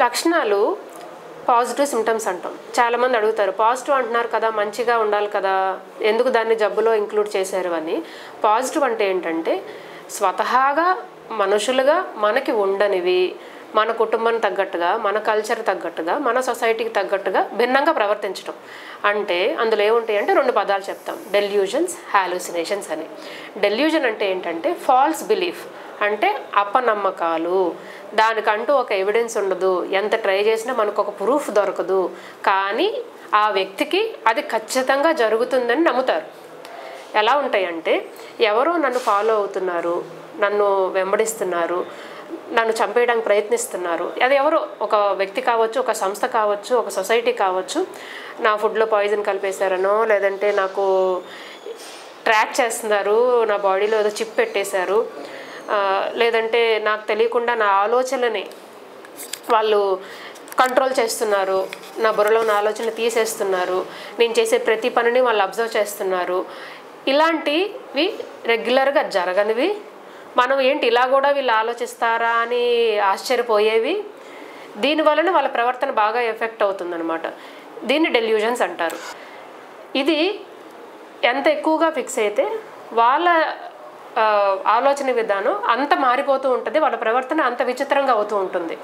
లక్షణాలు positive symptoms అంటాం. చాలామంది అడుగుతారు, పాజిటివ్ అంటున్నారు కదా, మంచిగా ఉండాలి కదా, ఎందుకు దాన్ని జబ్బులో ఇంక్లూడ్ చేశారు అని. పాజిటివ్ అంటే ఏంటంటే స్వతహాగా మనుషులుగా మనకి ఉండనివి, మన కుటుంబానికి తగ్గట్టుగా, మన కల్చర్ తగ్గట్టుగా, మన సొసైటీకి తగ్గట్టుగా భిన్నంగా ప్రవర్తించడం. అంటే అందులో ఏముంటాయి అంటే 2 పదాలు చెప్తాం, డెల్యూజన్స్, హాలుసినేషన్స్ అని. డెల్యూజన్ అంటే ఏంటంటే ఫాల్స్ బిలీఫ్, అంటే అపనమ్మకాలు. దానికంటూ ఒక ఎవిడెన్స్ ఉండదు, ఎంత ట్రై చేసినా మనకు ఒక ప్రూఫ్ దొరకదు, కానీ ఆ వ్యక్తికి అది ఖచ్చితంగా జరుగుతుందని నమ్ముతారు. ఎలా ఉంటాయంటే, ఎవరో నన్ను ఫాలో అవుతున్నారు, నన్ను వెంబడిస్తున్నారు, నన్ను చంపేయడానికి ప్రయత్నిస్తున్నారు. అది ఎవరో ఒక వ్యక్తి కావచ్చు, ఒక సంస్థ కావచ్చు, ఒక సొసైటీ కావచ్చు. నా ఫుడ్లో పాయిజన్ కలిపేశారనో, లేదంటే నాకు ట్రాక్ చేస్తున్నారు, నా బాడీలో ఏదో చిప్ పెట్టేశారు, లేదంటే నాకు తెలియకుండా నా ఆలోచనని వాళ్ళు కంట్రోల్ చేస్తున్నారు, నా బుర్రలో ఉన్న ఆలోచనలు తీసేస్తున్నారు, నేను చేసే ప్రతి పనిని వాళ్ళు అబ్జర్వ్ చేస్తున్నారు. ఇలాంటివి రెగ్యులర్గా జరగనివి, మనం ఏంటి ఇలా కూడా వీళ్ళు ఆలోచిస్తారా అని ఆశ్చర్యపోయేవి. దీనివలన వాళ్ళ ప్రవర్తన బాగా ఎఫెక్ట్ అవుతుందన్నమాట. దీన్ని డెల్యూజన్స్ అంటారు. ఇది ఎంత ఎక్కువగా ఫిక్స్ అయితే వాళ్ళ ఆలోచన విధానం అంత మారిపోతూ ఉంటుంది, వాళ్ళ ప్రవర్తన అంత విచిత్రంగా అవుతూ ఉంటుంది.